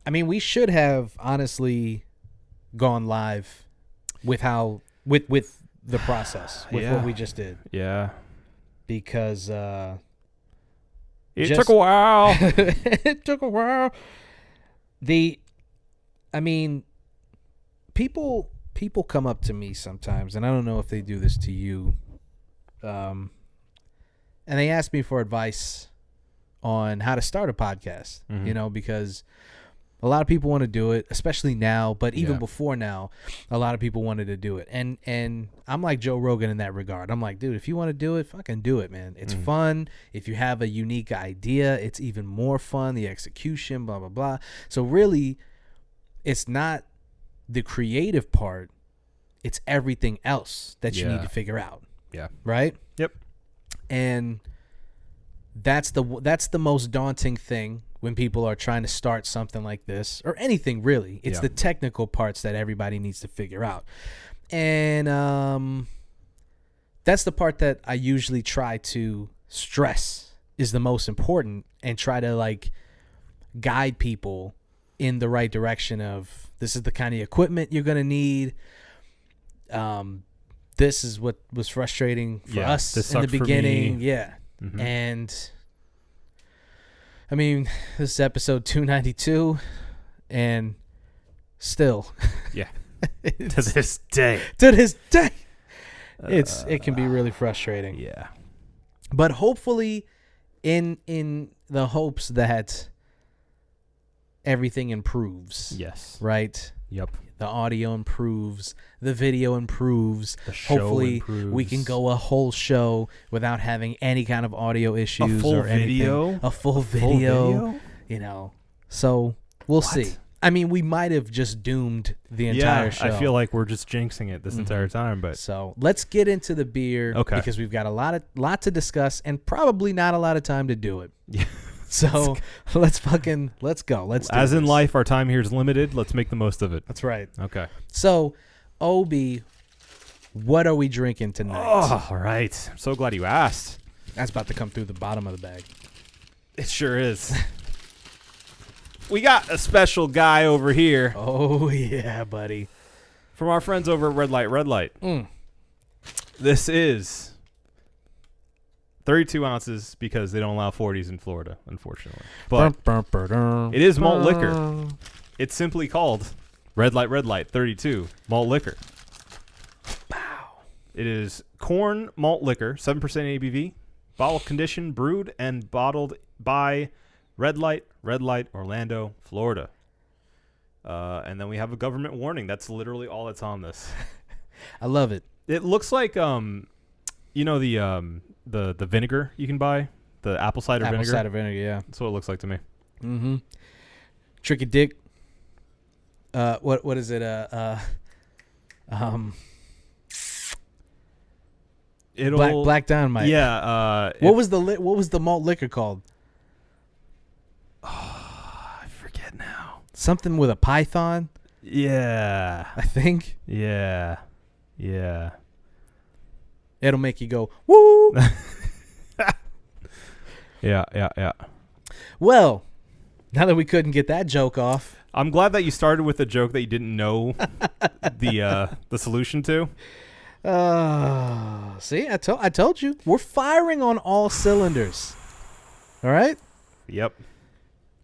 I mean, we should have honestly gone live with the process with what we just did. Yeah. Because it took a while. It took a while. I mean, people come up to me sometimes, and I don't know if they do this to you, and they ask me for advice on how to start a podcast, because a lot of people want to do it, especially now, but even before now, a lot of people wanted to do it. And I'm like Joe Rogan in that regard. I'm like, dude, if you want to do it, fucking do it, man. It's fun. If you have a unique idea, it's even more fun. The execution, blah, blah, blah. So really, it's not the creative part. It's everything else that you need to figure out. Yeah. Right? Yep. And that's the most daunting thing when people are trying to start something like this, or anything really. It's the technical parts that everybody needs to figure out. And that's the part that I usually try to stress is the most important, and try to like guide people in the right direction of, this is the kind of equipment you're going to need. This is what was frustrating for us in the beginning. Yeah. Mm-hmm. And I mean, this is episode 292, and still, to this day, it can be really frustrating. Yeah, but hopefully, in the hopes that everything improves. Yes. Right. Yep. The audio improves, the video improves. The show Hopefully, improves. we can go a whole show without having any kind of audio issues or video? anything. A full video. You know, so we'll see. I mean, we might have just doomed the entire show. I feel like we're just jinxing it this entire time. But so let's get into the beer, because we've got a lot to discuss, and probably not a lot of time to do it. Yeah. So let's go. Let's do As this. in life, our time here is limited. Let's make the most of it. That's right. Okay. So, Obi, what are we drinking tonight? Oh, all right. I'm so glad you asked. That's about to come through the bottom of the bag. It sure is. We got a special guy over here. Oh, yeah, buddy. From our friends over at Redlight. This is 32 ounces because they don't allow 40s in Florida, unfortunately. But it is malt liquor. It's simply called Redlight 32 malt liquor. Wow. It is corn malt liquor, 7% ABV, bottle conditioned, brewed, and bottled by Redlight, Orlando, Florida. And then we have a government warning. That's literally all that's on this. I love it. It looks like the vinegar you can buy, the apple cider vinegar. Apple cider vinegar, yeah. That's what it looks like to me. Mm-hmm. Tricky Dick. What is it? Black Dynamite. Yeah. What was the malt liquor called? Oh, I forget now. Something with a python. Yeah. I think. Yeah. It'll make you go, woo! Yeah. Well, now that we couldn't get that joke off. I'm glad that you started with a joke that you didn't know the solution to. See, I told you. We're firing on all cylinders. All right? Yep.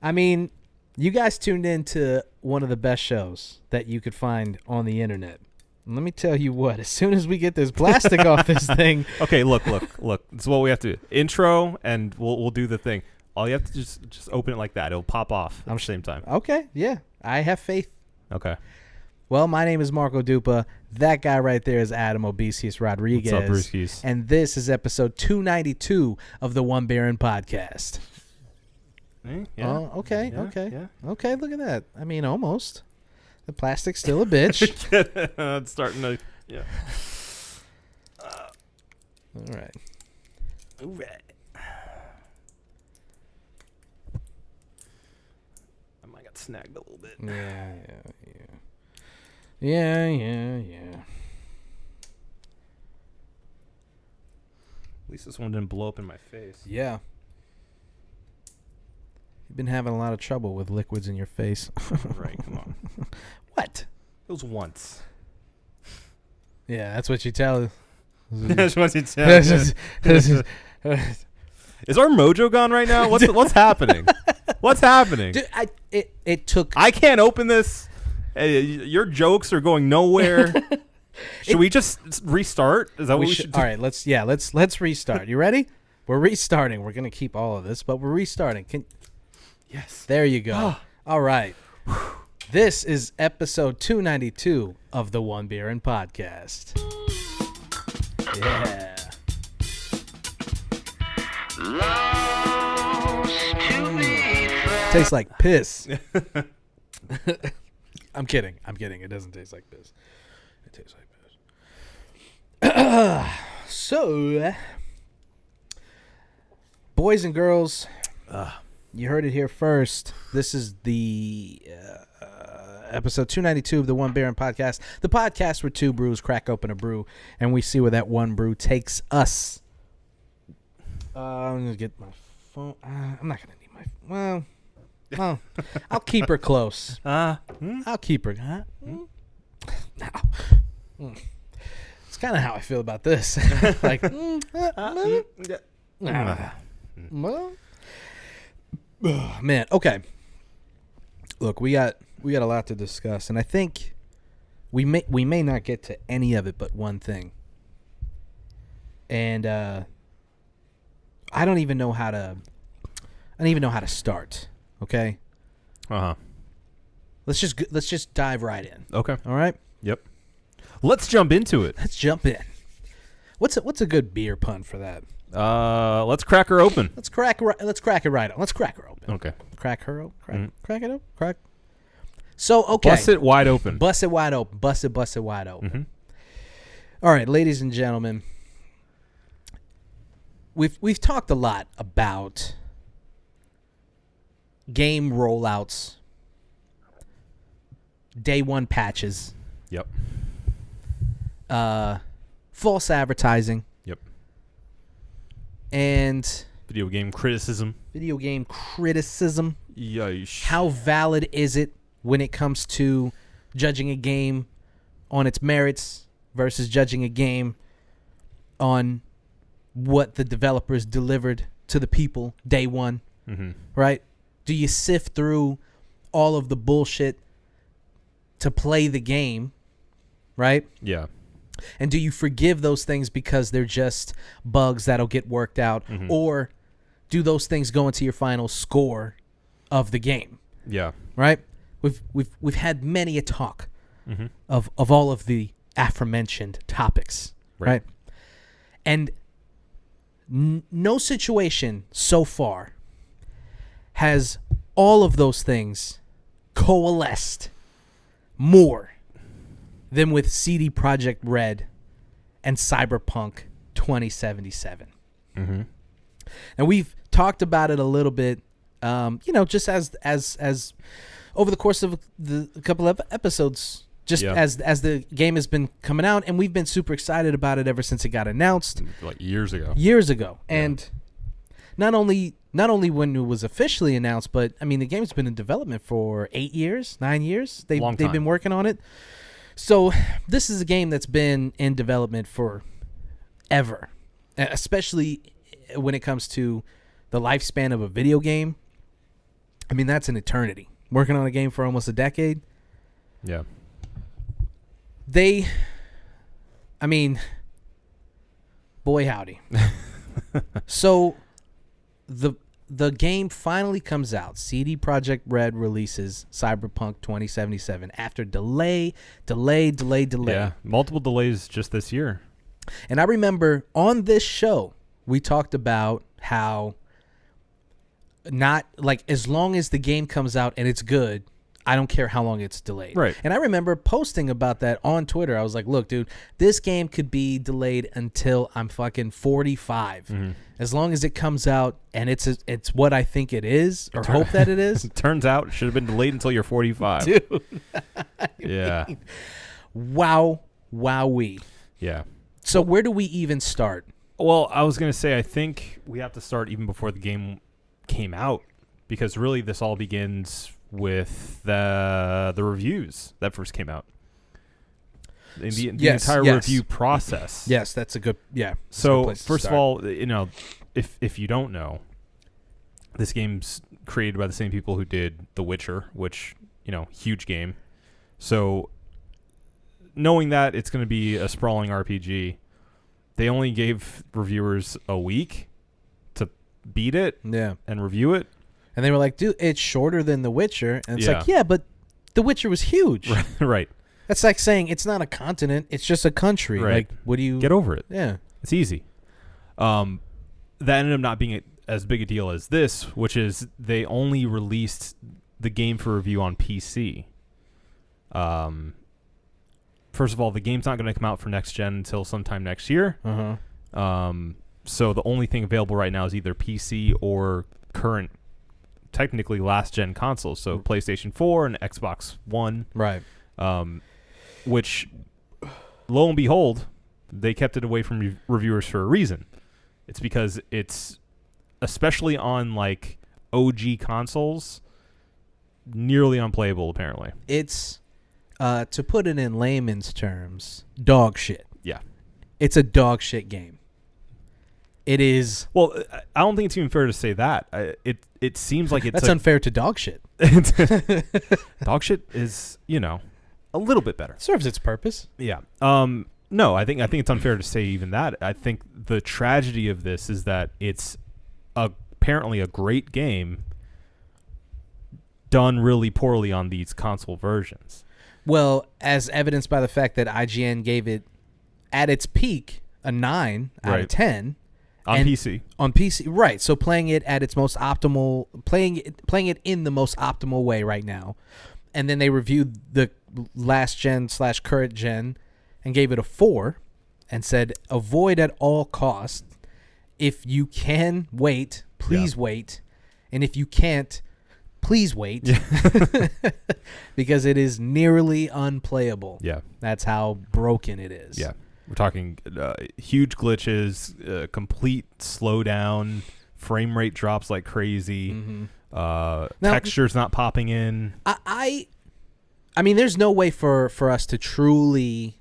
I mean, you guys tuned in to one of the best shows that you could find on the internet. And let me tell you what, as soon as we get this plastic off this thing. Okay, look. This is what we have to do. Intro, and we'll do the thing. All you have to just open it like that. It'll pop off at the same time. Okay, yeah. I have faith. Okay. Well, my name is Marco Dupa. That guy right there is Adam Obesius Rodriguez. What's up, Brewskis? And this is episode 292 of the One Baron Podcast. Yeah. Oh, okay. Yeah. Okay, look at that. I mean, almost. The plastic's still a bitch. It's starting to, yeah. All right. I might got snagged a little bit. Yeah. At least this one didn't blow up in my face. Yeah. You've been having a lot of trouble with liquids in your face. Right, come on. What? It was once. Yeah, that's what you tell. That's what you tell. Is our mojo gone right now? What's happening? What's happening? Dude, it took. I can't open this. Your jokes are going nowhere. Should we just restart? Is that what we should do? All right, let's restart. You ready? We're restarting. We're gonna keep all of this, but we're restarting. Yes. There you go. All right. This is episode 292 of the One Beer and Podcast. Yeah. Tastes like piss. I'm kidding. It doesn't taste like piss. It tastes like piss. So, boys and girls, you heard it here first. This is the episode 292 of the One Beer and Podcast. The podcast where two brews crack open a brew, and we see where that one brew takes us. I'm going to get my phone. I'm not going to need my phone. Well, I'll keep her close. I'll keep her. It's kind of how I feel about this. Like, man. Okay. Look, we got a lot to discuss, and I think we may not get to any of it but one thing. And I don't even know how to start. Okay. Let's just dive right in. Okay. All right. Yep. Let's jump into it. Let's jump in. What's a good beer pun for that? Let's crack her open. Let's crack it right on. Let's crack her open. Okay. Crack her open. Crack it open. Crack. So okay. Bust it wide open. Bust it wide open. Bust it wide open. Mm-hmm. All right, ladies and gentlemen. We've talked a lot about game rollouts, day one patches. Yep. False advertising. Yep. And Video game criticism. Yeesh. How valid is it when it comes to judging a game on its merits versus judging a game on what the developers delivered to the people day one, right? Do you sift through all of the bullshit to play the game, right? Yeah. And do you forgive those things because they're just bugs that'll get worked out, or do those things go into your final score of the game? Yeah. Right? We've had many a talk of all of the aforementioned topics, right? And no situation so far has all of those things coalesced more than with CD Projekt Red and Cyberpunk 2077. And we've talked about it a little bit, just as over the course of the couple of episodes, as the game has been coming out, and we've been super excited about it ever since it got announced, like years ago. And not only when it was officially announced, but I mean the game's been in development for 9 years. They've been working on it. So this is a game that's been in development for ever, especially when it comes to the lifespan of a video game. I mean, that's an eternity. Working on a game for almost a decade. Yeah. Boy howdy. So the game finally comes out. CD Projekt Red releases Cyberpunk 2077 after delay. Yeah, multiple delays just this year. And I remember on this show, we talked about how not like as long as the game comes out and it's good, I don't care how long it's delayed. Right. And I remember posting about that on Twitter. I was like, look, dude, this game could be delayed until I'm fucking 45. As long as it comes out and it's what I think it is or hope that it is. Turns out it should have been delayed until you're 45. Dude. Yeah. Wowee. Yeah. So where do we even start? Well, I was going to say, I think we have to start even before the game came out because really this all begins with the reviews that first came out. The entire review process. Yes, that's a good So first of all, if you don't know, this game's created by the same people who did The Witcher, which, huge game. So knowing that it's going to be a sprawling RPG, they only gave reviewers a week to beat it and review it. And they were like, dude, it's shorter than The Witcher. And it's like, yeah, but The Witcher was huge. Right. That's like saying it's not a continent, it's just a country. Right. Like, what do you... Get over it. Yeah. It's easy. That ended up not being as big a deal as this, which is they only released the game for review on PC. First of all, the game's not going to come out for next gen until sometime next year. So the only thing available right now is either PC or current, technically last gen consoles. So PlayStation 4 and Xbox One. Right. Which, lo and behold, they kept it away from reviewers for a reason. It's because it's, especially on like OG consoles, nearly unplayable apparently. It's, to put it in layman's terms, dog shit. Yeah. It's a dog shit game. It is. Well, I don't think it's even fair to say that. It seems like it's... That's unfair to dog shit. Dog shit is, a little bit better. Serves its purpose. Yeah. No, I think it's unfair to say even that. I think the tragedy of this is that it's apparently a great game done really poorly on these console versions. Well, as evidenced by the fact that IGN gave it, at its peak, a 9 out of 10. On PC. On PC, right. So playing it at its most optimal, playing it in the most optimal way right now. And then they reviewed the last gen / current gen and gave it a 4 and said, avoid at all costs. If you can wait, please wait. And if you can't, please wait. Because it is nearly unplayable. Yeah. That's how broken it is. Yeah. We're talking huge glitches, complete slowdown, frame rate drops like crazy, textures not popping in. I mean, there's no way for us to truly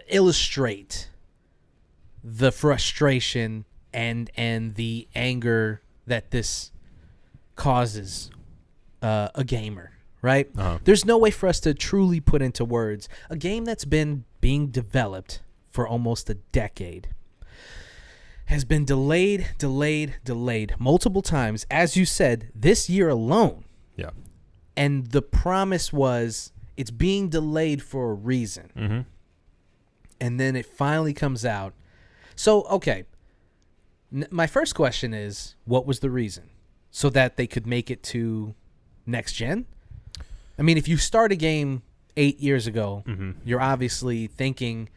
illustrate the frustration and the anger that this causes a gamer. Right? There's no way for us to truly put into words a game that's been being developed for almost a decade, has been delayed multiple times, as you said, this year alone. Yeah. And the promise was it's being delayed for a reason. Mm-hmm. And then it finally comes out. So, okay. My first question is, what was the reason? So that they could make it to next gen? I mean, if you start a game 8 years ago, you're obviously thinking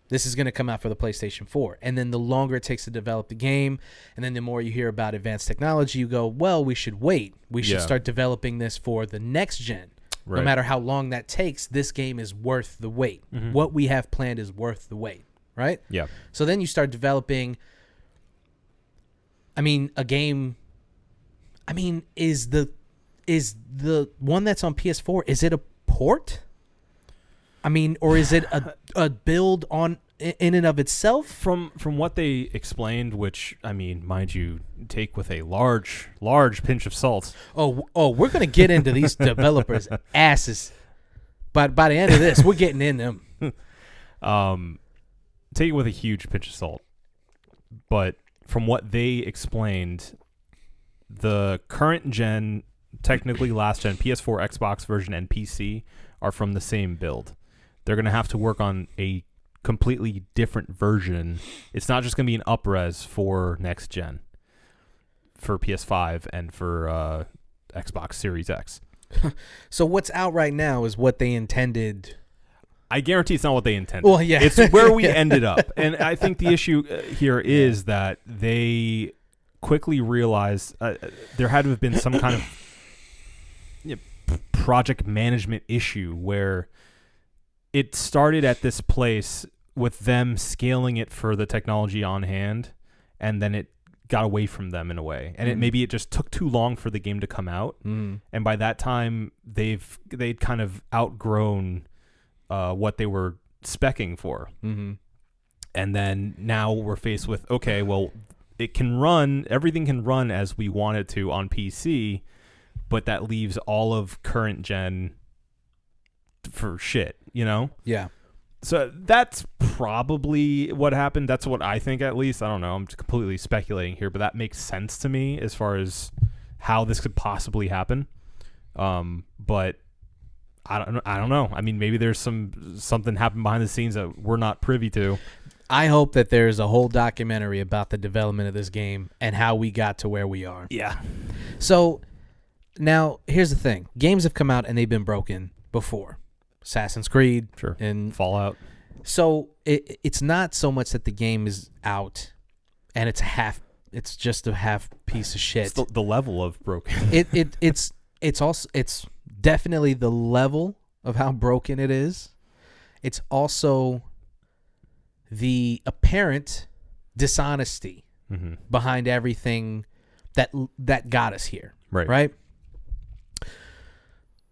this is going to come out for the PlayStation 4. And then the longer it takes to develop the game, and then the more you hear about advanced technology, you go, well, we should wait. We should start developing this for the next gen. Right. No matter how long that takes, this game is worth the wait. What we have planned is worth the wait, right? Yeah. So then you start developing, a game, is the one that's on PS4, is it a port? Or is it a build on in and of itself? From what they explained, which mind you, take with a large pinch of salt. Oh, we're gonna get into these developers' asses, but by the end of this, we're getting in them. Take it with a huge pinch of salt. But from what they explained, the current gen, technically last gen PS4, Xbox version, and PC are from the same build. They're going to have to work on a completely different version. It's not just going to be an up-res for next gen, for PS5 and for Xbox Series X. So what's out right now is what they intended. I guarantee it's not what they intended. Well, yeah. It's where we ended up. And I think the issue here is that they quickly realized there had to have been some kind of project management issue where it started at this place with them scaling it for the technology on hand, and then it got away from them in a way, and maybe it just took too long for the game to come out, and by that time they'd kind of outgrown what they were speccing for, and then now we're faced with, okay, well, everything can run as we want it to on PC, but that leaves all of current gen for shit, Yeah. So that's probably what happened. That's what I think, at least. I don't know. I'm just completely speculating here, but that makes sense to me as far as how this could possibly happen. But I don't know. I mean, maybe there's something happened behind the scenes that we're not privy to. I hope that there's a whole documentary about the development of this game and how we got to where we are. Yeah. So now here's the thing. Games have come out and they've been broken before. Assassin's Creed. Sure. And Fallout. So it's not so much that the game is out and it's just a half piece of shit. It's the level of broken. It's definitely the level of how broken it is. It's also the apparent dishonesty behind everything that got us here. Right?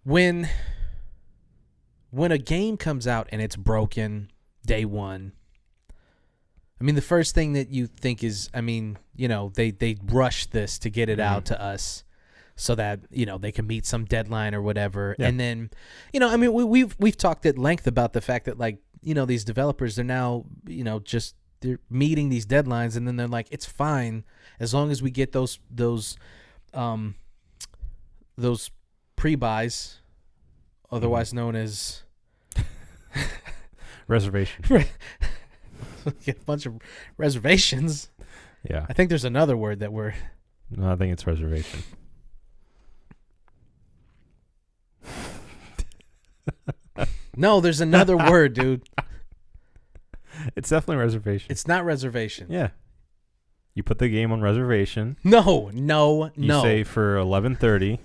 When a game comes out and it's broken day one, I mean, the first thing that you think is, they rushed this to get it out to us so that, they can meet some deadline or whatever. Yeah. And then, we've talked at length about the fact that, like, these developers are now, they're meeting these deadlines, and then they're like, it's fine as long as we get those pre-buys, otherwise known as reservation. Get a bunch of reservations. Yeah. I think there's another word that we're... No, I think it's reservation. No, there's another word, dude. It's definitely reservation. It's not reservation. Yeah. You put the game on reservation. No. You say for 11:30.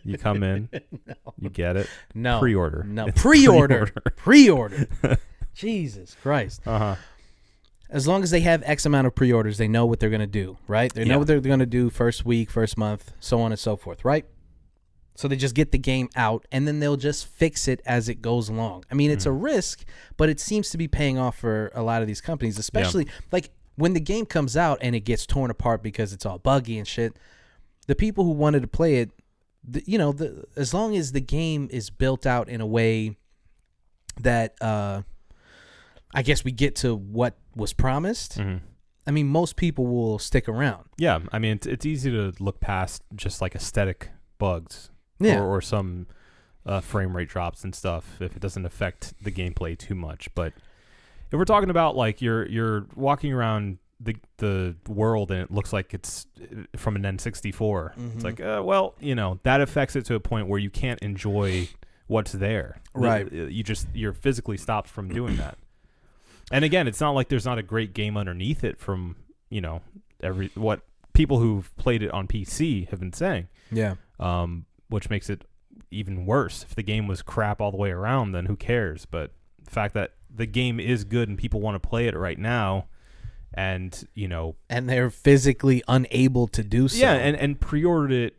You come in. No. You get it. No. Pre-order. No. Pre-order. Jesus Christ. Uh-huh. As long as they have X amount of pre-orders, they know what they're going to do, right? They know what they're going to do first week, first month, so on and so forth, right? So they just get the game out, and then they'll just fix it as it goes along. I mean, it's a risk, but it seems to be paying off for a lot of these companies, especially like when the game comes out and it gets torn apart because it's all buggy and shit. The people who wanted to play it, as long as the game is built out in a way that I guess we get to what was promised. I mean, most people will stick around. Yeah, I mean, it's easy to look past just like aesthetic bugs. Yeah. Or some frame rate drops and stuff if it doesn't affect the gameplay too much. But if we're talking about like you're walking around the world and it looks like it's from an N64, it's like that affects it to a point where you can't enjoy what's there. Right. You're physically stopped from doing that. And again, it's not like there's not a great game underneath it from what people who've played it on PC have been saying. Yeah. Which makes it even worse. If the game was crap all the way around, then who cares? But the fact that the game is good and people want to play it right now, and and they're physically unable to do so. Yeah, and pre-ordered it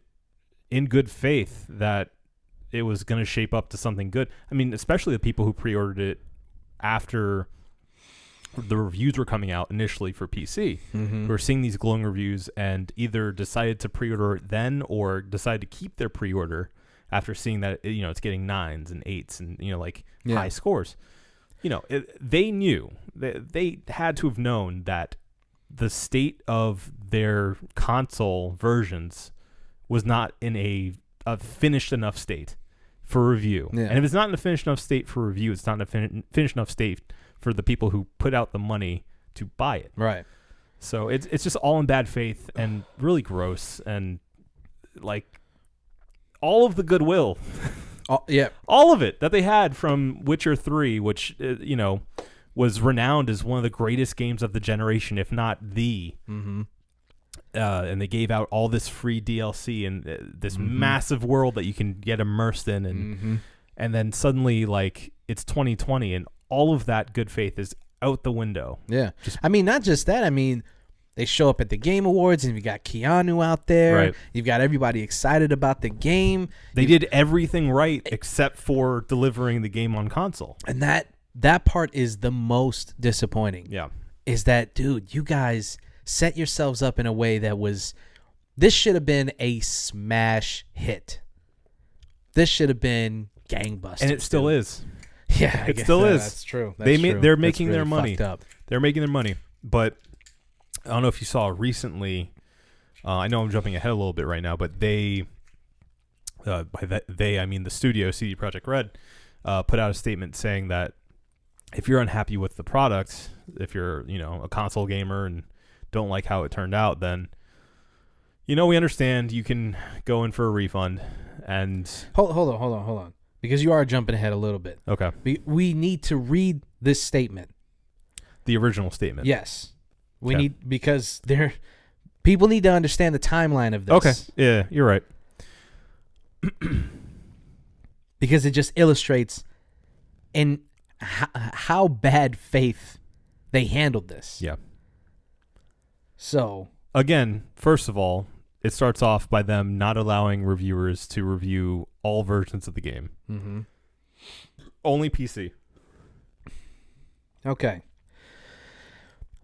in good faith that it was going to shape up to something good. I mean, especially the people who pre-ordered it after the reviews were coming out initially for PC. We were seeing these glowing reviews and either decided to pre-order it then or decided to keep their pre-order after seeing that it's getting 9s and 8s and high scores. They knew they had to have known that the state of their console versions was not in a finished enough state for review. Yeah. And if it's not in a finished enough state for review, it's not in a finished enough state for the people who put out the money to buy it. Right. So it's just all in bad faith and really gross, and like all of the goodwill, all of it that they had from Witcher 3, which was renowned as one of the greatest games of the generation, if not the. And they gave out all this free DLC and this massive world that you can get immersed in, and then suddenly like it's 2020 and all of that good faith is out the window. Yeah. I mean, not just that. I mean, They show up at the Game Awards, and you got Keanu out there. Right. You've got everybody excited about the game. They did everything right except for delivering the game on console. And that part is the most disappointing. Yeah. Is that, dude, you guys set yourselves up in a way that this should have been a smash hit. This should have been gangbusters. And it still is. Yeah, it still is. That's true. They're making really their money. fucked up. They're making their money. But I don't know if you saw recently. I know I'm jumping ahead a little bit right now, but they, by that they, I mean the studio, CD Projekt Red, put out a statement saying that if you're unhappy with the product, if you're a console gamer and don't like how it turned out, then we understand. You can go in for a refund. And hold on, because you are jumping ahead a little bit. Okay, we need to read this statement. The original statement. Yes, we need, because people need to understand the timeline of this. Okay, yeah, you're right. Because it just illustrates in how bad faith they handled this. Yeah. So again, first of all, it starts off by them not allowing reviewers to review all versions of the game. Mm-hmm. Only PC. Okay.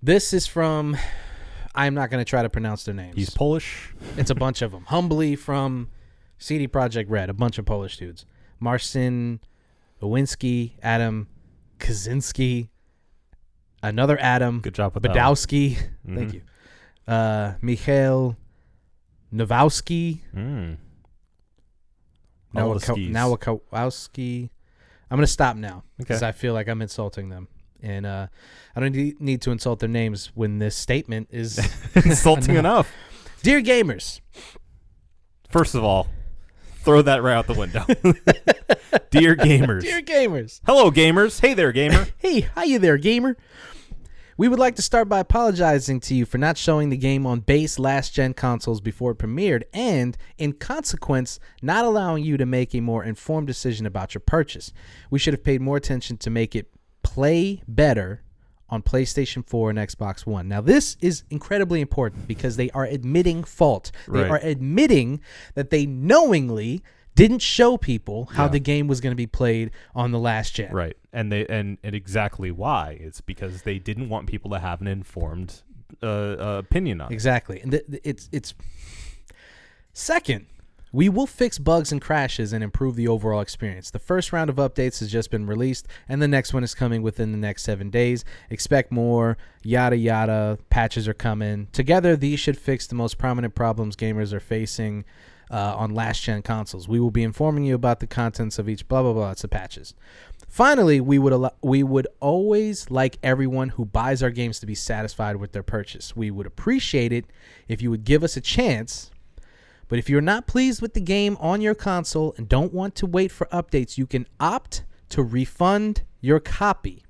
This is from, I'm not going to try to pronounce their names. He's Polish. It's a bunch of them. Humbly from CD Projekt Red, a bunch of Polish dudes. Marcin Owinski, Adam Kaczynski, another Adam. Good job with Badowski. that. Mm-hmm. Thank you. Mikhail Nowowski. Nowakowski. I'm going to stop now because I feel like I'm insulting them. And I don't need to insult their names when this statement is insulting enough. Dear gamers. First of all, throw that right out the window. Dear gamers. Dear gamers. Hello, gamers. Hey there, gamer. Hey, how you there, gamer? We would like to start by apologizing to you for not showing the game on base last-gen consoles before it premiered, and, in consequence, not allowing you to make a more informed decision about your purchase. We should have paid more attention to make it play better on PlayStation 4 and Xbox One. Now, this is incredibly important because they are admitting fault. They are admitting that they knowingly didn't show people how the game was going to be played on the last gen. Right. And exactly why. It's because they didn't want people to have an informed opinion on it. Exactly. And it's second, we will fix bugs and crashes and improve the overall experience. The first round of updates has just been released, and the next one is coming within the next 7 days. Expect more, yada yada, patches are coming. Together, these should fix the most prominent problems gamers are facing on last-gen consoles. We will be informing you about the contents of each blah, blah, blah. It's the patches. Finally, we would always like everyone who buys our games to be satisfied with their purchase. We would appreciate it if you would give us a chance, but if you're not pleased with the game on your console and don't want to wait for updates, you can opt to refund your copy.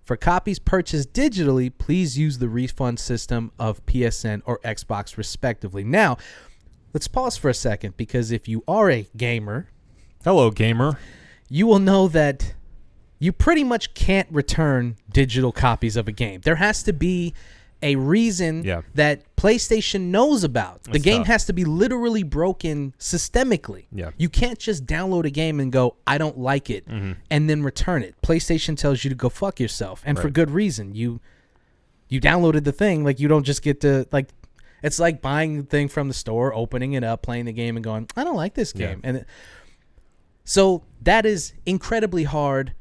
For copies purchased digitally, please use the refund system of PSN or Xbox respectively. Now, let's pause for a second, because if you are a gamer, hello, gamer, you will know that you pretty much can't return digital copies of a game. There has to be a reason that PlayStation knows about. The game has to be literally broken systemically. Yeah. You can't just download a game and go, I don't like it, and then return it. PlayStation tells you to go fuck yourself, and for good reason. You downloaded the thing, like you don't just get to like. It's like buying the thing from the store, opening it up, playing the game, and going, I don't like this game. And so that is incredibly hard.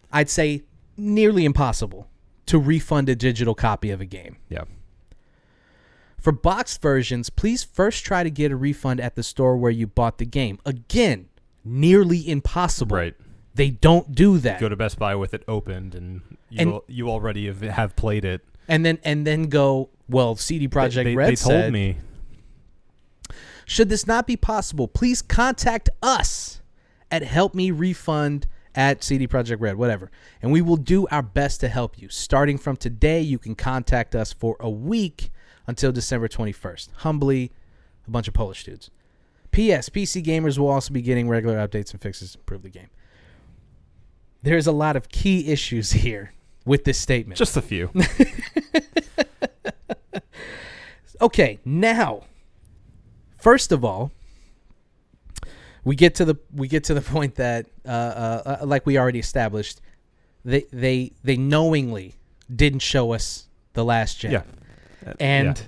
I'd say nearly impossible to refund a digital copy of a game. Yeah. For boxed versions, please first try to get a refund at the store where you bought the game. Again, nearly impossible. Right. They don't do that. Go to Best Buy with it opened, and you already have played it. And then go, well, CD Projekt Red said, they told me. Should this not be possible, please contact us at helpmerefund at CD Projekt Red, whatever. And we will do our best to help you. Starting from today, you can contact us for a week until December 21st. Humbly, a bunch of Polish dudes. P.S. PC gamers will also be getting regular updates and fixes to improve the game. There's a lot of key issues here with this statement. Just a few. Okay, now, first of all, we get to the point that, like we already established, they knowingly didn't show us the last gen. Yeah. And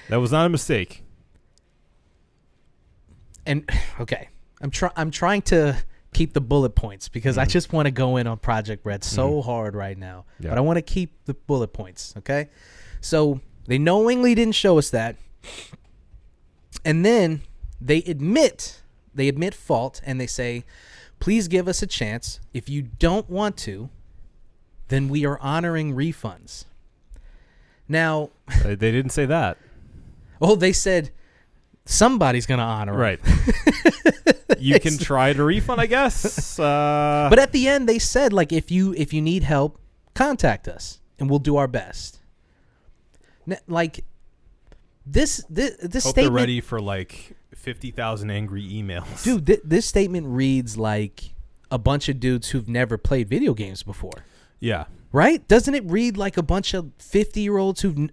that was not a mistake. And okay, I'm trying to keep the bullet points because I just want to go in on Project Red so hard right now. Yeah. But I want to keep the bullet points, okay? So they knowingly didn't show us that. And then they admit fault and they say, please give us a chance. If you don't want to, then we are honoring refunds. Now, They didn't say that. they said somebody's going to honor them. Right. You can try to refund, I guess. But at the end, they said, like, if you need help, contact us, and we'll do our best. Like, this hope statement, they're ready for like 50,000 angry emails. dude. This statement reads like a bunch of dudes who've never played video games before. Yeah. Right? Doesn't it read like a bunch of 50-year-olds who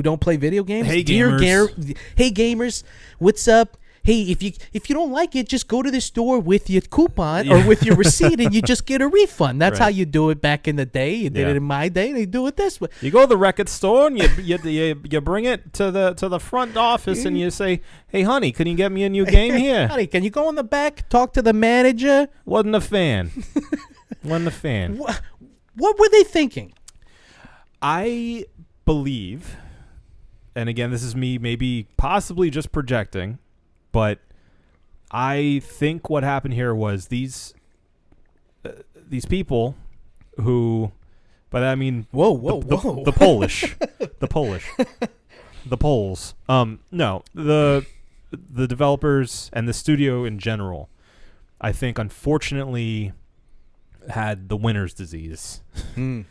don't play video games? Hey, gamers. Hey, gamers. What's up? Hey, if you don't like it, just go to the store with your coupon or with your receipt and you just get a refund. That's how you do it back in the day. You did it in my day. They do it this way. You go to the record store and you bring it to the front office and you say, "Hey, honey, can you get me a new game here?" Honey, can you go in the back, talk to the manager? Wasn't a fan. Wasn't a fan. What were they thinking? I believe, and again, this is me maybe possibly just projecting, but I think what happened here was these people who, by that I mean whoa, the Polish, the Poles. No, the developers and the studio in general, I think, unfortunately, had the winner's disease, and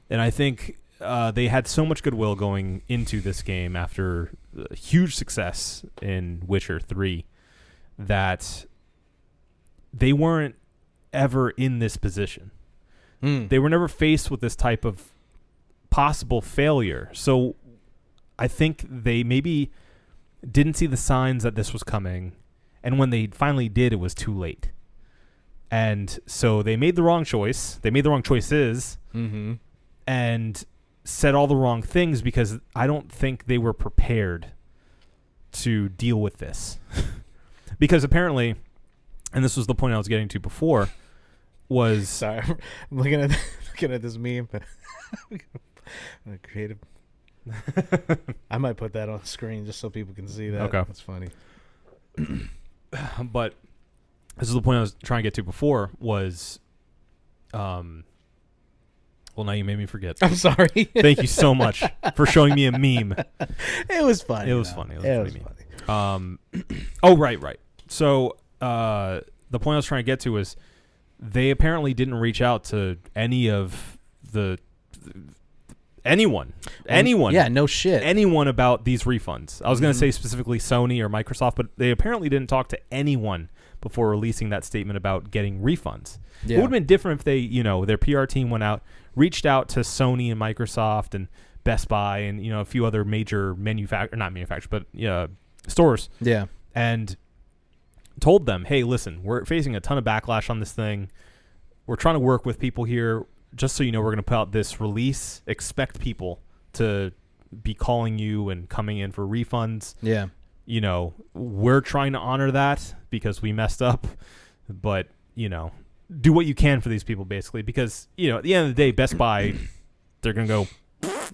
I think they had so much goodwill going into this game after huge success in Witcher 3 that they weren't ever in this position. They were never faced with this type of possible failure. So I think they maybe didn't see the signs that this was coming, and when they finally did, it was too late. And so they made the wrong choice. They made the wrong choices and said all the wrong things because I don't think they were prepared to deal with this. Because apparently, and this was the point I was getting to before, was... Sorry, I'm looking at this meme. Creative. I might put that on the screen just so people can see that. Okay. That's funny. But... this is the point I was trying to get to before was, well, now you made me forget. I'm sorry. Thank you so much for showing me a meme. It was funny. It was funny. It was funny. Oh, right. So the point I was trying to get to is they apparently didn't reach out to any of anyone. Yeah, no shit. Anyone about these refunds. I was going to say specifically Sony or Microsoft, but they apparently didn't talk to anyone before releasing that statement about getting refunds. Yeah. It would have been different if they, their PR team went out, reached out to Sony and Microsoft and Best Buy and, a few other major stores. Yeah. And told them, hey, listen, we're facing a ton of backlash on this thing. We're trying to work with people here. Just so you know, we're going to put out this release. Expect people to be calling you and coming in for refunds. Yeah. We're trying to honor that because we messed up, but, do what you can for these people basically because, at the end of the day, Best Buy, they're going to go,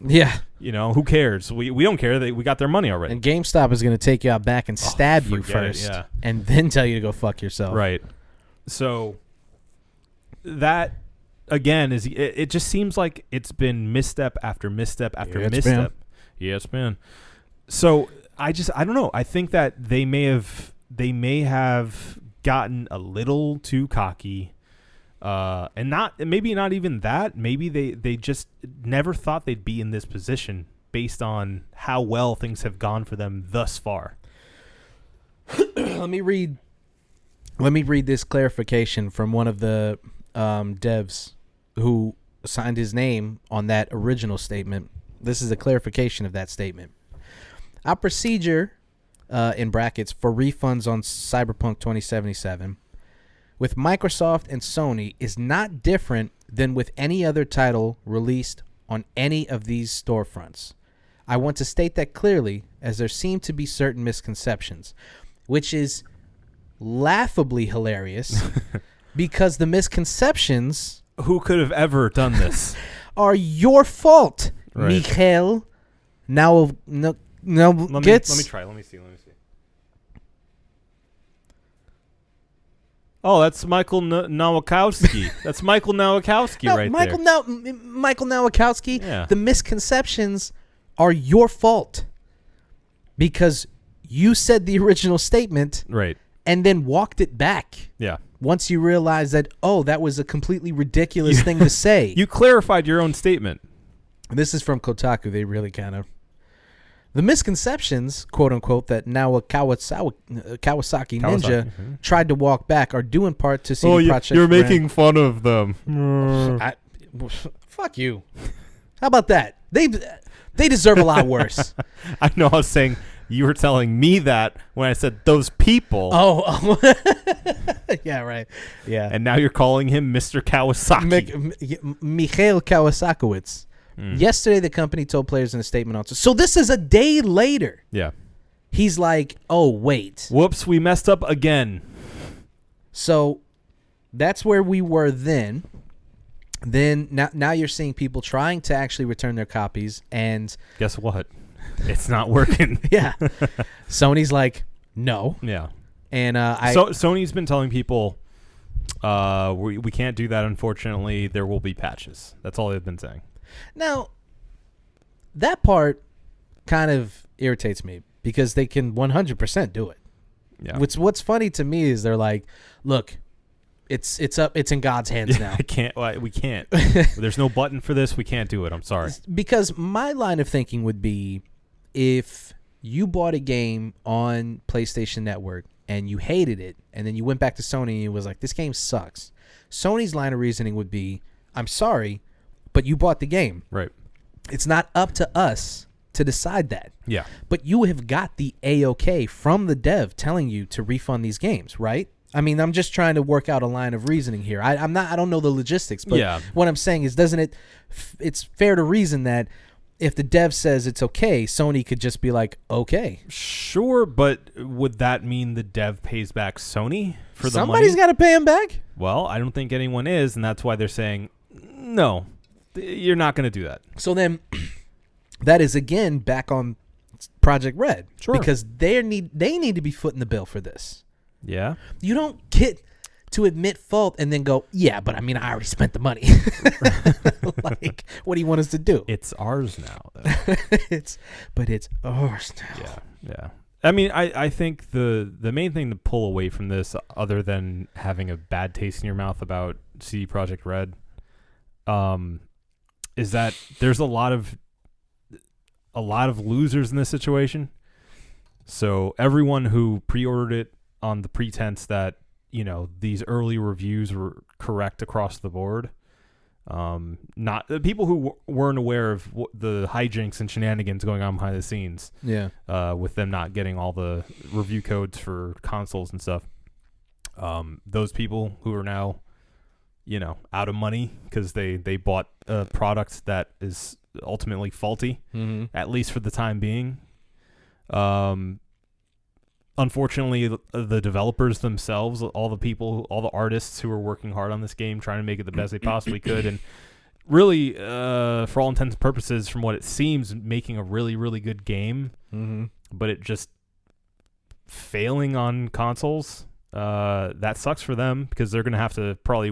yeah. Who cares? We don't care. We got their money already. And GameStop is going to take you out back and stab you first and then tell you to go fuck yourself. Right. So that, again, it just seems like it's been misstep after misstep after misstep. Yeah, it's been. So I don't know. I think that they may have gotten a little too cocky, and maybe not even that. Maybe they just never thought they'd be in this position based on how well things have gone for them thus far. Let me read this clarification from one of the devs who signed his name on that original statement. This is a clarification of that statement. Our procedure, in brackets, for refunds on Cyberpunk 2077 with Microsoft and Sony is not different than with any other title released on any of these storefronts. I want to state that clearly, as there seem to be certain misconceptions, which is laughably hilarious because the misconceptions... Who could have ever done this? ...are your fault, right. Mikhail. Now, no, let me try. Let me see. Oh, that's Michael Nowakowski. That's Michael Nowakowski right there. Michael Nowakowski. Yeah. The misconceptions are your fault because you said the original statement, right, and then walked it back. Yeah. Once you realize that, that was a completely ridiculous thing to say. You clarified your own statement. This is from Kotaku. They really kind of... The misconceptions, quote unquote, that now Kawasaki Ninja tried to walk back are due in part to CD Projekt Red. You're making fun of them. Fuck you. How about that? They deserve a lot worse. I know. I was saying you were telling me that when I said those people. Oh. Yeah, right. Yeah. And now you're calling him Mr. Kawasaki. Mikhail Kawasakowicz. Yesterday, the company told players in a statement also. So this is a day later. Yeah. He's like, oh, wait. Whoops, we messed up again. So that's where we were then. Then now you're seeing people trying to actually return their copies. And guess what? It's not working. Yeah. Sony's like, no. Yeah. And Sony's been telling people, we can't do that, unfortunately. There will be patches. That's all they've been saying. Now, that part kind of irritates me because they can 100% do it. Yeah. What's funny to me is they're like, look, it's in God's hands now. We can't. There's no button for this. We can't do it. I'm sorry. Because my line of thinking would be if you bought a game on PlayStation Network and you hated it and then you went back to Sony and you was like, this game sucks. Sony's line of reasoning would be, I'm sorry, but you bought the game. Right. It's not up to us to decide that. Yeah. But you have got the A-OK from the dev telling you to refund these games, right? I mean, I'm just trying to work out a line of reasoning here. I don't know the logistics, but what I'm saying is, it's fair to reason that if the dev says it's okay, Sony could just be like, okay. Sure, but would that mean the dev pays back Sony for the money? Somebody's got to pay him back. Well, I don't think anyone is, and that's why they're saying, no, you're not going to do that. So then that is, again, back on Projekt Red. Sure. Because they need to be footing the bill for this. Yeah. You don't get to admit fault and then go, yeah, but I mean, I already spent the money. Like, what do you want us to do? It's ours now, though. It's ours now. Yeah. I mean, I think the main thing to pull away from this, other than having a bad taste in your mouth about CD Projekt Red, is that there's a lot of losers in this situation. So everyone who pre-ordered it on the pretense that, you know, these early reviews were correct across the board. Not the people who weren't aware of the hijinks and shenanigans going on behind the scenes. Yeah. With them not getting all the review codes for consoles and stuff. Those people who are now, you know, out of money because they bought a product that is ultimately faulty, at least for the time being. Unfortunately, the developers themselves, all the artists who were working hard on this game, trying to make it the best they possibly could, and really, for all intents and purposes, from what it seems, making a really, really good game, but it just failing on consoles. That sucks for them because they're going to have to probably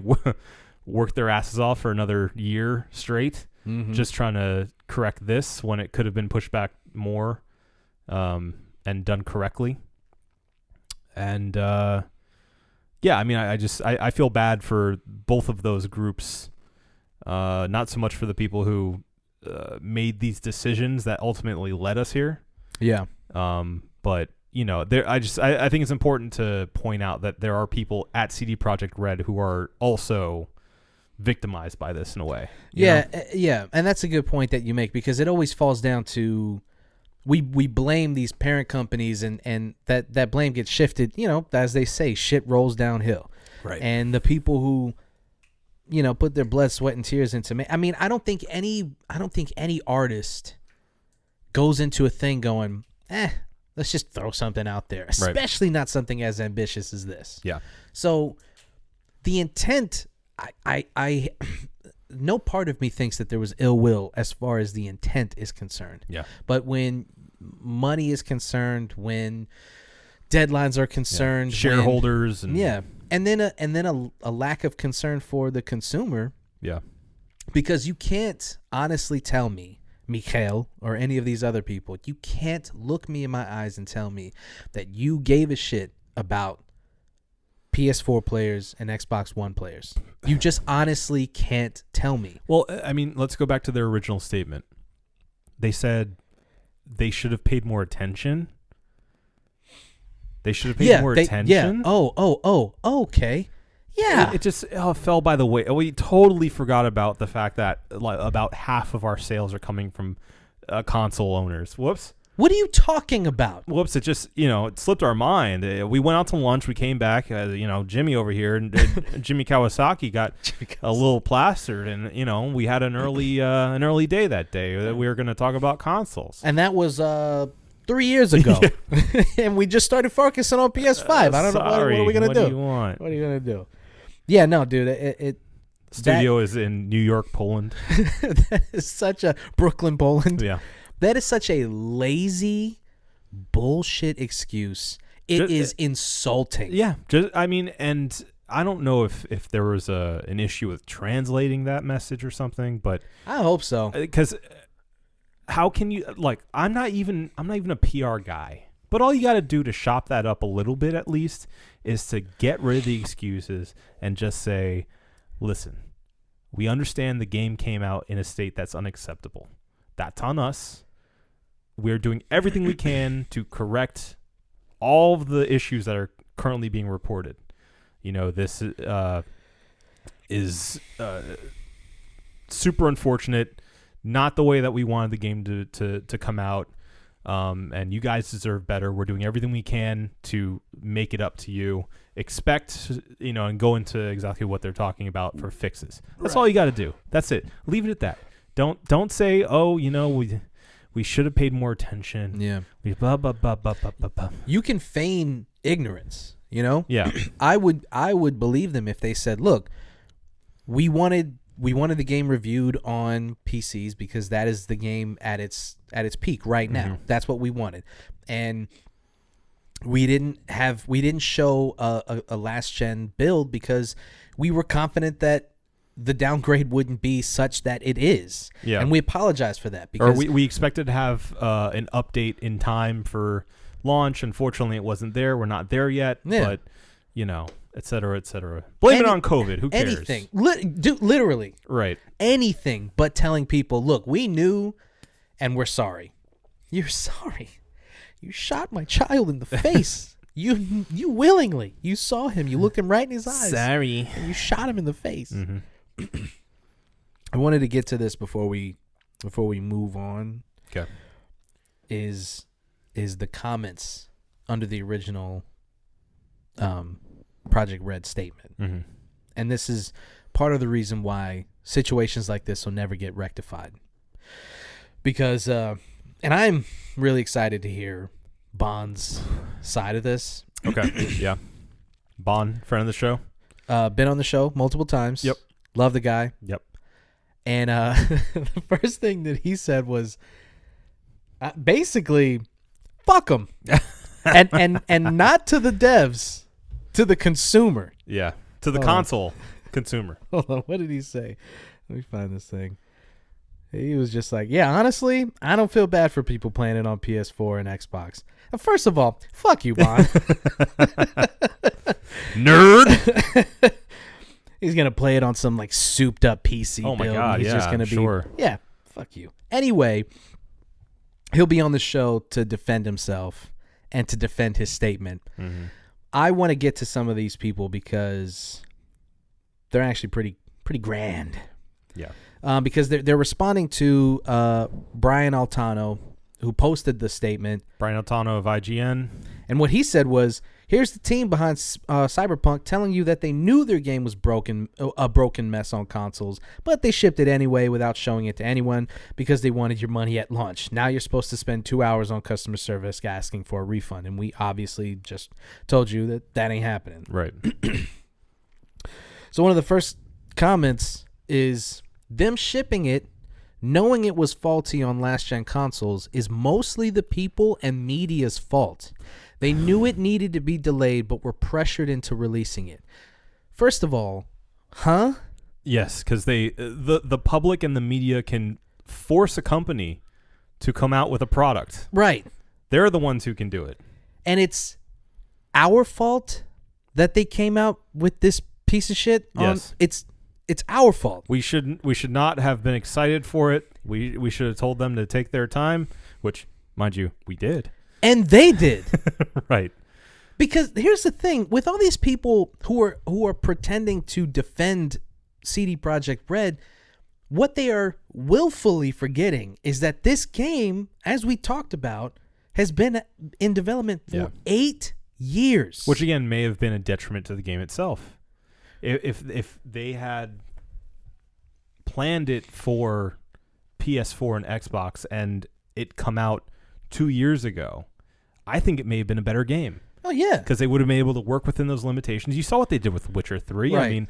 work their asses off for another year straight, just trying to correct this when it could have been pushed back more and done correctly. And yeah, I mean, I feel bad for both of those groups. Not so much for the people who made these decisions that ultimately led us here. Yeah. But you know, I think it's important to point out that there are people at CD Projekt Red who are also victimized by this in a way. Yeah, and that's a good point that you make because it always falls down to we blame these parent companies, and that blame gets shifted. As they say, shit rolls downhill. Right. And the people who, put their blood, sweat, and tears into I mean, I don't think any artist goes into a thing going, let's just throw something out there, especially not something as ambitious as this. Yeah. So the intent, I no part of me thinks that there was ill will as far as the intent is concerned. Yeah. But when money is concerned, when deadlines are concerned, shareholders, and then a lack of concern for the consumer. Yeah. Because you can't honestly tell me, Mikhail, or any of these other people, you can't look me in my eyes and tell me that you gave a shit about PS4 players and Xbox One players. You just honestly can't tell me. Well, I mean, let's go back to their original statement. They said they should have paid more attention. They should have paid more attention. Yeah. Oh, okay. Yeah. It just fell by the way. We totally forgot about the fact that about half of our sales are coming from console owners. Whoops. What are you talking about? Whoops, it just, it slipped our mind. We went out to lunch. We came back, Jimmy over here, and Jimmy Kawasaki got a little plastered. And, we had an early day that day that we were going to talk about consoles. And that was 3 years ago. And we just started focusing on PS5. I don't know. What are we going to do? What do you want? What are you going to do? Yeah, no, dude. Studio is in New York, Poland. That is such a Brooklyn, Poland. Yeah. That is such a lazy bullshit excuse. It is insulting. Yeah. And I don't know if there was an issue with translating that message or something, but I hope so. Because how can you, I'm not even a PR guy, but all you got to do to shop that up a little bit at least is to get rid of the excuses and just say, listen, we understand the game came out in a state that's unacceptable. That's on us. We're doing everything we can to correct all of the issues that are currently being reported. This is super unfortunate. Not the way that we wanted the game to come out. And you guys deserve better. We're doing everything we can to make it up to you. Expect, and go into exactly what they're talking about for fixes. That's all you got to do. That's it. Leave it at that. Don't say, we should have paid more attention. Yeah. Blah, blah, blah, blah, blah, blah, blah. You can feign ignorance, Yeah. I would believe them if they said, look, we wanted the game reviewed on PCs because that is the game at its peak right now. Mm-hmm. That's what we wanted. And we didn't show a last gen build because we were confident that the downgrade wouldn't be such that it is. Yeah. And we apologize for that. Because we expected to have an update in time for launch. Unfortunately, it wasn't there. We're not there yet. Yeah. But, et cetera, et cetera. Blame it on COVID. Who cares? Anything. Literally. Right. Anything but telling people, look, we knew and we're sorry. You're sorry. You shot my child in the face. You willingly. You saw him. You looked him right in his eyes. Sorry. And you shot him in the face. Mm-hmm. I wanted to get to this before we move on. Okay. Is the comments under the original Project Red statement. Mm-hmm. And this is part of the reason why situations like this will never get rectified. Because and I'm really excited to hear Bond's side of this. Okay. Yeah. Bond, friend of the show. Been on the show multiple times. Yep. Love the guy. Yep. And the first thing that he said was basically, fuck them. and not to the devs, to the consumer. Yeah. To the console consumer. Hold on. What did he say? Let me find this thing. He was just like, yeah, honestly, I don't feel bad for people playing it on PS4 and Xbox. First of all, fuck you, Bond. Nerd. He's going to play it on some like souped up PC Oh my build. God, He's just going to be, sure. Yeah, fuck you. Anyway, he'll be on the show to defend himself and to defend his statement. Mm-hmm. I want to get to some of these people because they're actually pretty grand. Yeah. Because they're responding to Brian Altano, who posted the statement. Brian Altano of IGN. And what he said was, here's the team behind Cyberpunk telling you that they knew their game was a broken mess on consoles, but they shipped it anyway without showing it to anyone because they wanted your money at launch. Now you're supposed to spend 2 hours on customer service asking for a refund, and we obviously just told you that ain't happening. Right. So one of the first comments is them shipping it, knowing it was faulty on last-gen consoles, is mostly the people and media's fault. They knew it needed to be delayed, but were pressured into releasing it. First of all, huh? Yes, because the public and the media can force a company to come out with a product. Right. They're the ones who can do it. And it's our fault that they came out with this piece of shit? Yes. It's our fault. We should not have been excited for it. We should have told them to take their time, which, mind you, we did. And they did. Right. Because here's the thing, with all these people who are pretending to defend CD Projekt Red, what they are willfully forgetting is that this game, as we talked about, has been in development for 8 years. Which again may have been a detriment to the game itself. If they had planned it for PS4 and Xbox and it come out 2 years ago, I think it may have been a better game. Oh, yeah. Because they would have been able to work within those limitations. You saw what they did with Witcher 3. Right. I mean,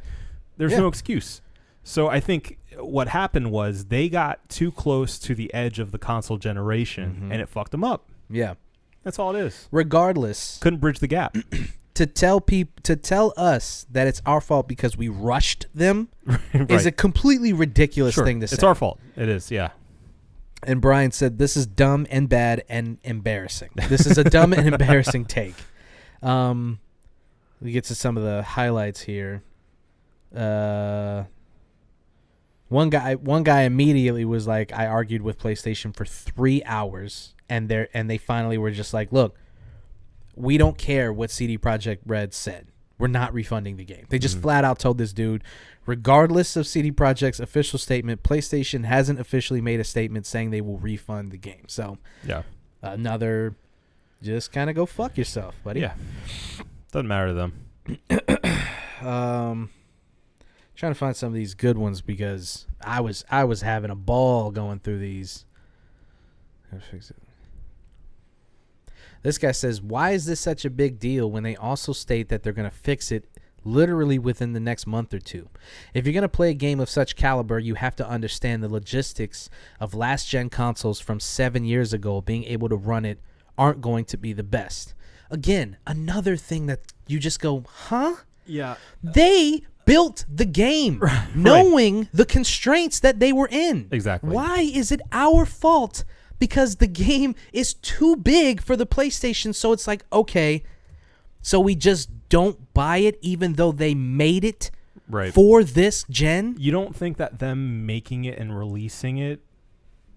there's no excuse. So I think what happened was they got too close to the edge of the console generation, and it fucked them up. Yeah. That's all it is. Regardless, Couldn't bridge the gap. to tell us that it's our fault because we rushed them Right. is a completely ridiculous thing to say. It's our fault. It is, yeah. And Brian said, this is dumb and bad and embarrassing. This is a dumb and embarrassing take. We get to some of the highlights here. One guy immediately was like, I argued with PlayStation for 3 hours, and they finally were just like, look, we don't care what CD Projekt Red said. We're not refunding the game. They just flat out told this dude, regardless of CD Projekt's official statement, PlayStation hasn't officially made a statement saying they will refund the game. So, Yeah. another, just kind of go fuck yourself, buddy. Yeah. Doesn't matter to them. Trying to find some of these good ones because I was having a ball going through these. Gotta fix it. This guy says, why is this such a big deal when they also state that they're going to fix it literally within the next month or two? If you're going to play a game of such caliber, you have to understand the logistics of last-gen consoles from 7 years ago being able to run it aren't going to be the best. Again, another thing that you just go, huh? Yeah. They built the game knowing the constraints that they were in. Exactly. Why is it our fault? Because the game is too big for the PlayStation, so it's like, okay, so we just don't buy it even though they made it for this gen? You don't think that them making it and releasing it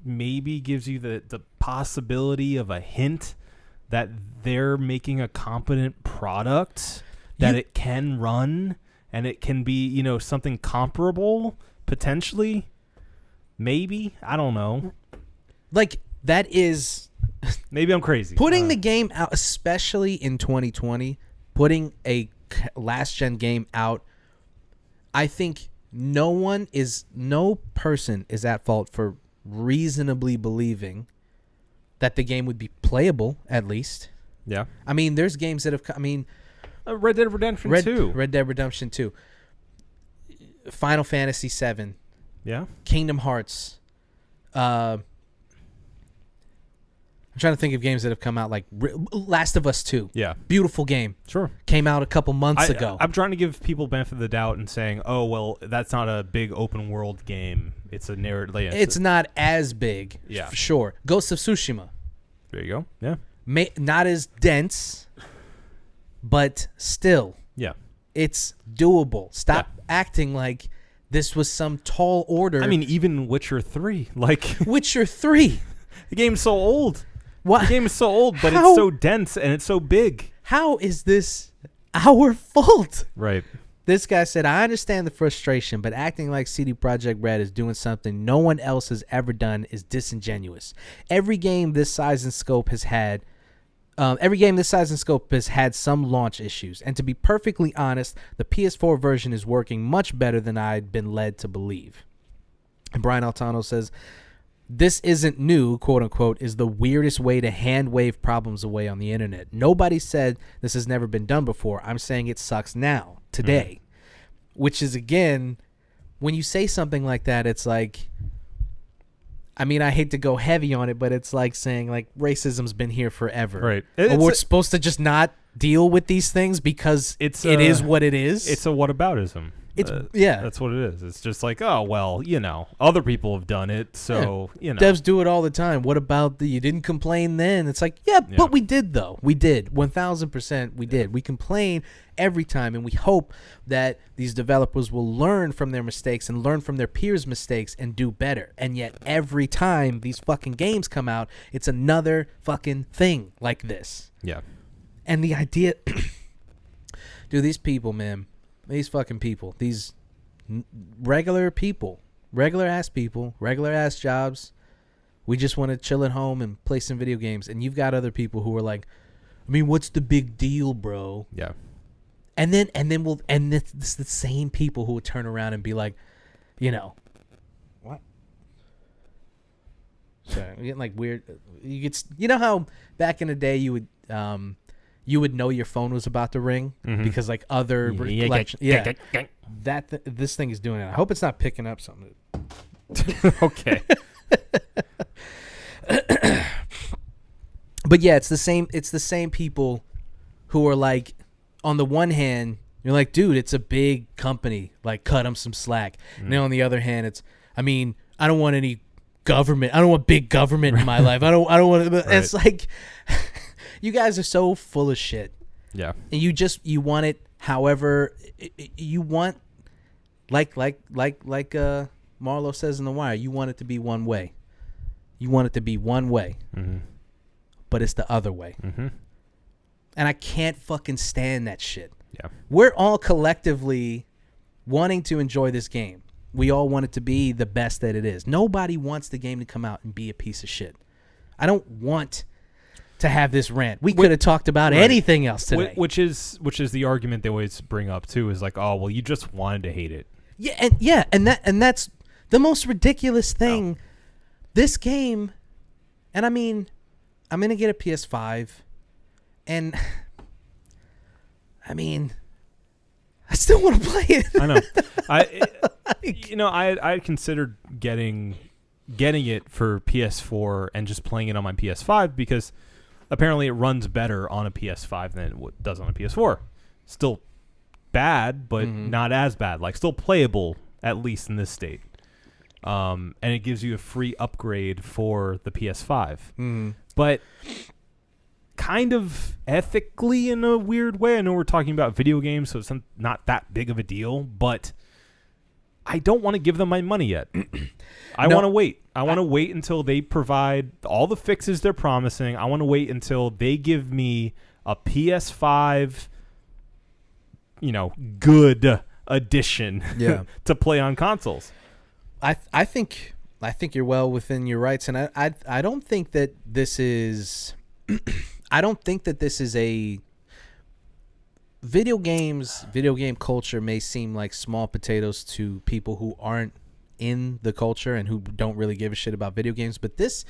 maybe gives you the possibility of a hint that they're making a competent product, that it can run, and it can be, something comparable, potentially? Maybe? I don't know. Like, that is... Maybe I'm crazy. Putting the game out, especially in 2020, putting a last-gen game out, I think no person is at fault for reasonably believing that the game would be playable, at least. Yeah. I mean, there's games that have... Red Dead Redemption 2. Red Dead Redemption 2. Final Fantasy 7. Yeah. Kingdom Hearts. I'm trying to think of games that have come out, like Last of Us 2. Yeah. Beautiful game. Sure. Came out a couple months ago. I'm trying to give people benefit of the doubt and saying, oh, well, that's not a big open world game. It's a narrative. It's not as big. Yeah. For sure. Ghost of Tsushima. There you go. Yeah. Not as dense, but still. Yeah. It's doable. Stop acting like this was some tall order. I mean, even Witcher 3. Witcher 3. The game's so old. What? The game is so old, but it's so dense and it's so big. How is this our fault? Right. This guy said, I understand the frustration, but acting like CD Projekt Red is doing something no one else has ever done is disingenuous. Every game this size and scope has had some launch issues, and to be perfectly honest, the PS4 version is working much better than I'd been led to believe. And Brian Altano says, this isn't new, quote unquote, is the weirdest way to hand wave problems away on the internet. Nobody said this has never been done before. I'm saying it sucks now, today. Which is, again, when you say something like that, it's like, I mean, I hate to go heavy on it, but it's like saying, like, racism's been here forever. Right. Or we're supposed to just not deal with these things because it is what it is. It's a whataboutism. That's what it is. It's just like, oh, well, other people have done it, so, Devs do it all the time. What about you didn't complain then? It's like, but we did, though. We did. 1,000% we did. We complain every time, and we hope that these developers will learn from their mistakes and learn from their peers' mistakes and do better. And yet every time these fucking games come out, it's another fucking thing like this. Yeah. And the idea... Dude, these people, man... These fucking people, these regular people, regular-ass people, regular-ass jobs, we just want to chill at home and play some video games. And you've got other people who are like, I mean, what's the big deal, bro? Yeah. And then it's the same people who would turn around and be like, what? Sorry, I'm getting like weird. You know how back in the day you would know your phone was about to ring because like other this thing is doing it. I hope it's not picking up something. Okay. But yeah, it's the same people who are like, on the one hand, you're like, dude, it's a big company, like cut them some slack. And then on the other hand, I don't want any government. I don't want big government in my life. I don't want. Right. It's like. You guys are so full of shit. Yeah. And you want it however you want, like Marlo says in The Wire, you want it to be one way. You want it to be one way. But it's the other way. And I can't fucking stand that shit. Yeah. We're all collectively wanting to enjoy this game. We all want it to be the best that it is. Nobody wants the game to come out and be a piece of shit. I don't want to have this rant. We could have talked about anything else today. Which is the argument they always bring up too, is like, oh well, you just wanted to hate it. And that's the most ridiculous thing. Oh. This game, and I mean, I'm gonna get a PS5, and I mean, I still want to play it. I know. I considered getting it for PS4 and just playing it on my PS5 because apparently it runs better on a PS5 than it does on a PS4. Still bad, but not as bad. Like, still playable, at least in this state. And it gives you a free upgrade for the PS5. But kind of ethically in a weird way. I know we're talking about video games, so it's not that big of a deal, but I don't want to give them my money yet. I want to wait. I want to wait until they provide all the fixes they're promising. I want to wait until they give me a PS5, good edition to play on consoles. I think you're well within your rights, and I don't think that this is I don't think that this is a video game culture may seem like small potatoes to people who aren't in the culture and who don't really give a shit about video games, but this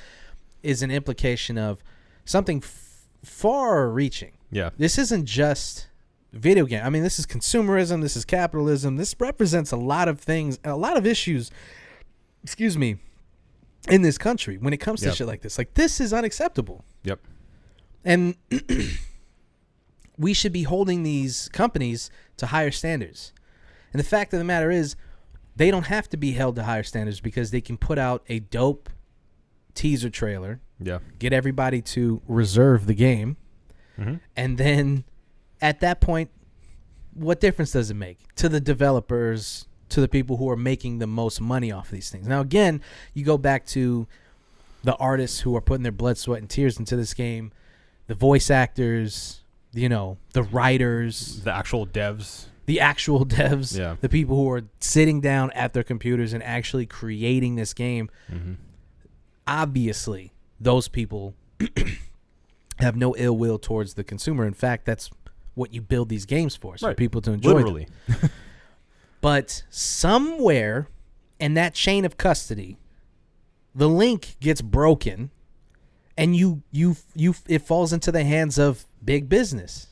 is an implication of something far-reaching. Yeah. This isn't just video game. I mean, this is consumerism, this is capitalism. This represents a lot of things, a lot of issues, in this country when it comes to shit like this. Like, this is unacceptable. Yep. And we should be holding these companies to higher standards. And the fact of the matter is, they don't have to be held to higher standards because they can put out a dope teaser trailer, get everybody to reserve the game, and then at that point, what difference does it make to the developers, to the people who are making the most money off of these things? Now, again, you go back to the artists who are putting their blood, sweat, and tears into this game, the voice actors, the writers, the actual devs. the actual devs, Yeah. the people who are sitting down at their computers and actually creating this game. Mm-hmm. Obviously, those people have no ill will towards the consumer. In fact, that's what you build these games for Right. people to enjoy Literally. them. But somewhere in that chain of custody, the link gets broken, and it falls into the hands of big business,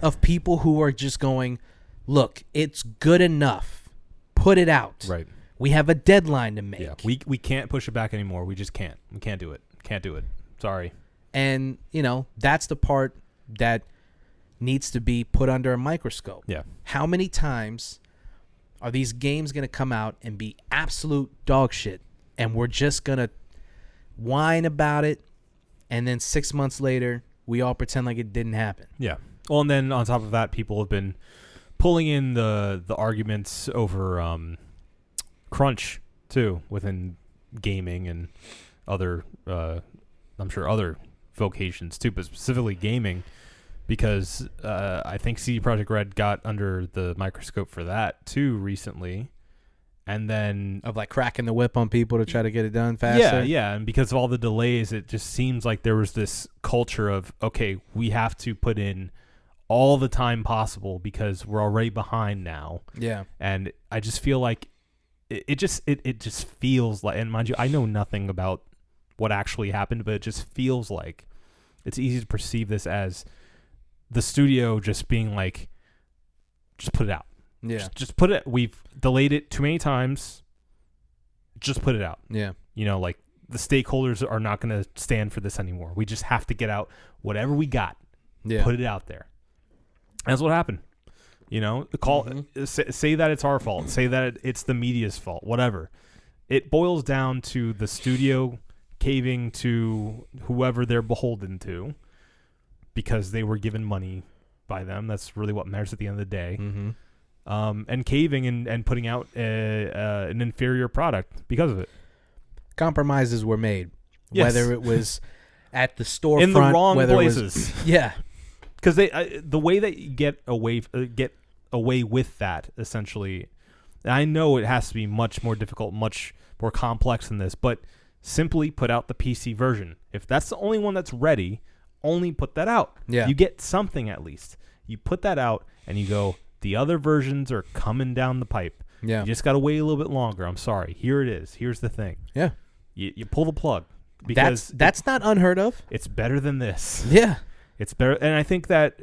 of people who are just going, look, it's good enough, put it out. Right. We have a deadline to make. Yeah. We can't push it back anymore. We just can't. We can't do it. Can't do it. Sorry. And that's the part that needs to be put under a microscope. Yeah. How many times are these games going to come out and be absolute dog shit, and we're just going to whine about it, and then 6 months later, we all pretend like it didn't happen? Yeah. Well, and then on top of that, people have been pulling in the arguments over crunch, too, within gaming and other, I'm sure, other vocations, too, but specifically gaming, because I think CD Projekt Red got under the microscope for that, too, recently. And then Of like cracking the whip on people to try to get it done faster? Yeah, and because of all the delays, it just seems like there was this culture of, okay, we have to put in all the time possible because we're already behind now. Yeah. And I just feel like it just feels like, and mind you, I know nothing about what actually happened, but it just feels like it's easy to perceive this as the studio just being like, just put it out. Yeah. Just put it. We've delayed it too many times. Just put it out. Yeah. Like the stakeholders are not going to stand for this anymore. We just have to get out whatever we got. Yeah. Put it out there. That's what happened. Say that it's our fault. Say that it's the media's fault. Whatever. It boils down to the studio caving to whoever they're beholden to because they were given money by them. That's really what matters at the end of the day. Mm-hmm. And caving and putting out an inferior product because of it. Compromises were made, Yes. whether it was at the storefront, In the wrong whether places. It was, yeah, Because the way that you get away with that, essentially, and I know it has to be much more difficult, much more complex than this, but simply put out the PC version. If that's the only one that's ready, only put that out. Yeah. You get something at least. You put that out and you go, the other versions are coming down the pipe. yeah, You just got to wait a little bit longer. I'm sorry. Here it is. Here's the thing. yeah. You pull the plug because That's not unheard of. it's better than this. Yeah, It's better, and I think that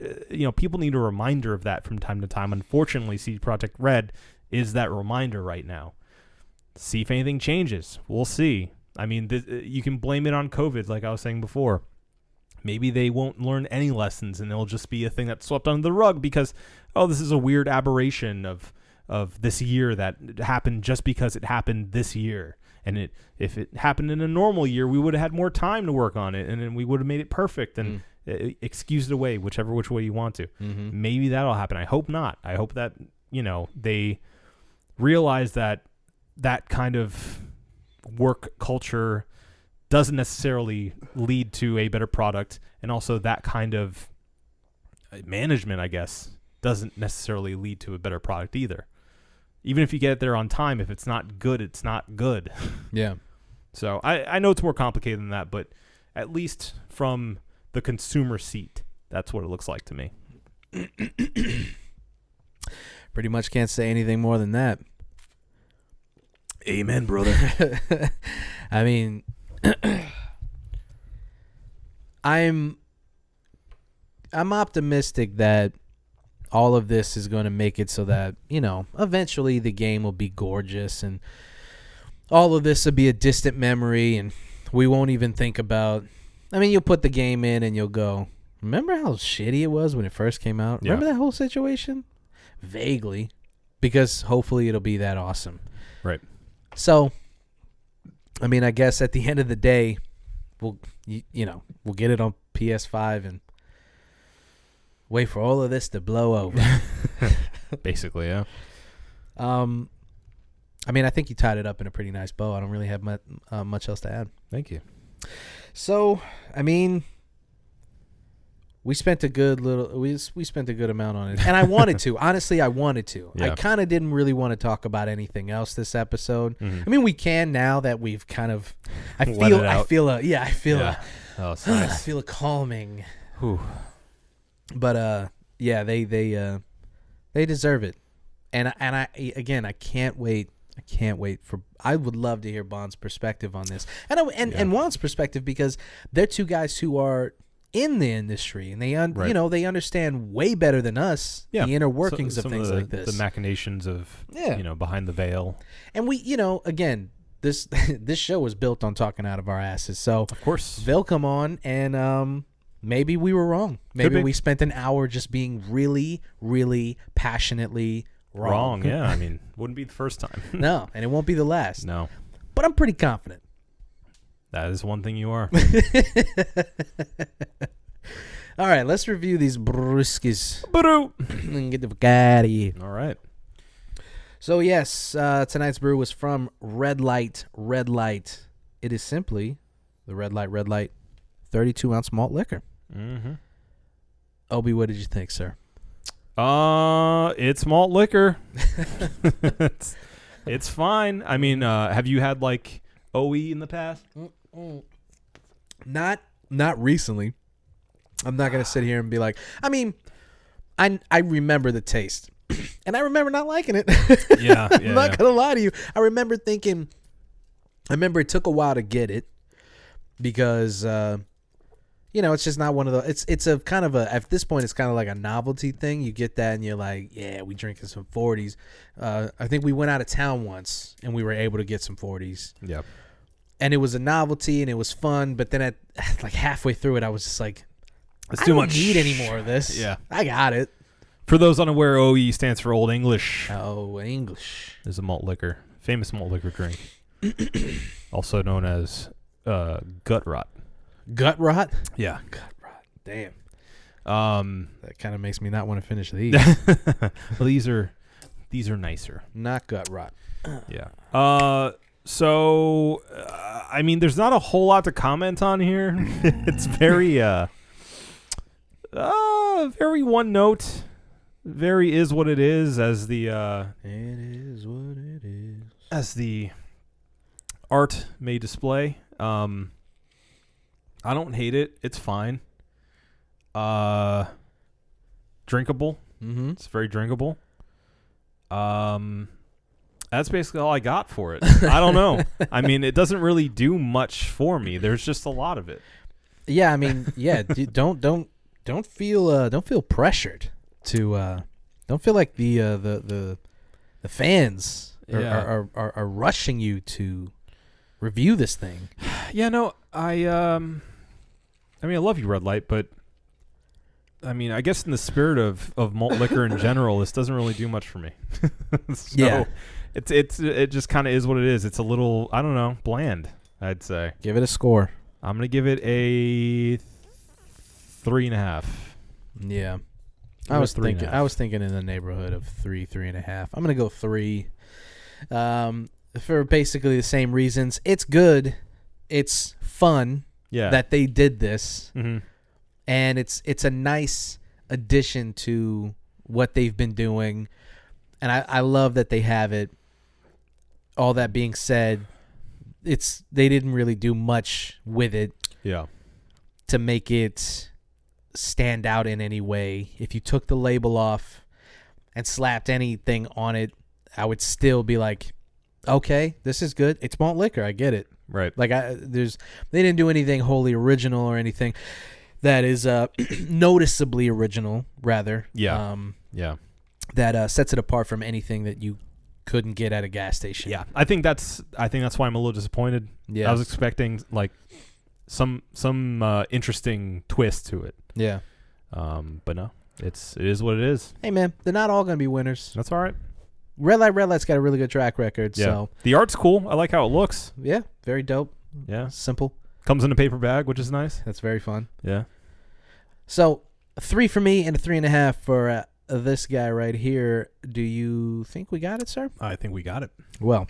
people need a reminder of that from time to time. Unfortunately, CD Projekt Red is that reminder right now. See if anything changes. We'll see. I mean, you can blame it on COVID, like I was saying before. Maybe they won't learn any lessons, and it'll just be a thing that's swept under the rug because, this is a weird aberration of this year that happened just because it happened this year. And if it happened in a normal year, we would have had more time to work on it, and then we would have made it perfect and excuse it away, which way you want to. mm-hmm. Maybe that'll happen. I hope not. I hope that they realize that kind of work culture doesn't necessarily lead to a better product, and also that kind of management, I guess, doesn't necessarily lead to a better product either. Even if you get it there on time, if it's not good, it's not good. Yeah. So I know it's more complicated than that, but at least from the consumer seat, that's what it looks like to me. Pretty much can't say anything more than that. Amen, brother. I mean, I'm optimistic that all of this is going to make it so that, eventually the game will be gorgeous and all of this will be a distant memory and we won't even think about. I mean, you'll put the game in and you'll go, remember how shitty it was when it first came out? Yeah. Remember that whole situation? Vaguely. Because hopefully it'll be that awesome. Right. So, I mean, I guess at the end of the day, we'll get it on PS5 and wait for all of this to blow over. Basically, yeah. I mean, I think you tied it up in a pretty nice bow. I don't really have much else to add. Thank you. So, I mean, We spent a good we spent a good amount on it, and I wanted to. Honestly, I wanted to. Yeah. I kind of didn't really want to talk about anything else this episode. Mhm. I mean, we can now that we've kind of. I Let feel. it I out. feel a. Yeah, I feel Yeah. a. Oh, it's I nice. feel a calming. Whew. But yeah, they deserve it, and I again, I can't wait. I would love to hear Bond's perspective on this, and Juan's perspective, because they're two guys who are in the industry, and they Right. they understand way better than us the inner workings of Some things the, like this. the machinations of Yeah. behind the veil. And we, again, this this show was built on talking out of our asses, so Of course. they'll come on and maybe we were wrong. Maybe be. we spent an hour just being really, really passionately wrong. Yeah, I mean, wouldn't be the first time. No, and it won't be the last. No, But I'm pretty confident. that is one thing you are. All right, let's review these brewskis Ba-doo. and get the fuck out of here. All right. So yes, tonight's brew was from Redlight. Redlight. It is simply the Redlight 32-ounce malt liquor. Mm-hmm. Obi, what did you think, sir? It's malt liquor. it's fine. I mean, have you had like OE in the past? Not recently. I'm not gonna sit here and be like. I mean, I remember the taste, and I remember not liking it. Yeah, I'm not gonna lie to you. I remember thinking. I remember it took a while to get it because it's just not one of the. It's a kind of a, at this point it's kind of like a novelty thing. You get that and you're like, yeah, we drinking some 40s. I think we went out of town once and we were able to get some 40s. Yeah. And it was a novelty and it was fun, but then at like halfway through it, I was just like, It's I too don't much. need any more of this. Yeah. I got it. For those unaware, OE stands for Old English. Oh, English. Is a malt liquor, famous malt liquor drink, also known as gut rot. Gut rot? Yeah. Gut rot. Damn. That kind of makes me not want to finish these. well, these are nicer. Not gut rot. Yeah. So I mean, there's not a whole lot to comment on here. It's very very one note. Very is what it is, as the It is what it is. as the art may display. I don't hate it. It's fine. Drinkable. Mm-hmm. It's very drinkable. That's basically all I got for it. I don't know. I mean, it doesn't really do much for me. There's just a lot of it. Yeah, I mean, yeah. Don't feel pressured to. Don't feel like the fans are rushing you to review this thing. Yeah, no, I mean, I love you, Redlight, but I mean, I guess in the spirit of malt liquor in general, this doesn't really do much for me. So Yeah. it just kind of is what it is. It's a little, I don't know, bland, I'd say. Give it a score. I'm gonna give it a 3.5. Yeah. Give it I a was 3.5. thinking in the neighborhood of 3.5. I'm gonna go 3. For basically the same reasons. It's good. It's fun Yeah. that they did this, Mm-hmm. and it's a nice addition to what they've been doing, and I love that they have it. All that being said, they didn't really do much with it Yeah. to make it stand out in any way. If you took the label off and slapped anything on it, I would still be like, okay, this is good. It's malt liquor. I get it. Right. Like they didn't do anything wholly original or anything that is noticeably original, rather. Yeah. Yeah. That sets it apart from anything that you couldn't get at a gas station. Yeah. I think that's why I'm a little disappointed. Yeah. I was expecting like some interesting twist to it. Yeah. But no. It is what it is. Hey man, they're not all gonna be winners. That's all right. Redlight's got a really good track record. Yeah. So The art's cool. I like how it looks. yeah, very dope. Yeah. Simple. Comes in a paper bag, which is nice. That's very fun. Yeah. So a 3 for me and a 3.5 for this guy right here. Do you think we got it, sir? I think we got it. Well,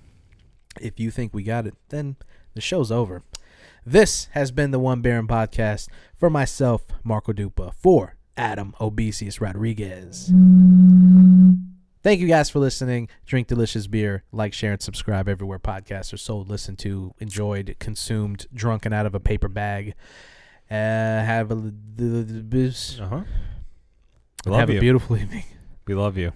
if you think we got it, then the show's over. This has been the One Baron Podcast. For myself, Marco Dupa. For Adam Obesius Rodriguez. Thank you guys for listening. Drink delicious beer. Like, share, and subscribe everywhere podcasts are sold, listened to, enjoyed, consumed, drunken out of a paper bag. Have a beautiful evening. We love you.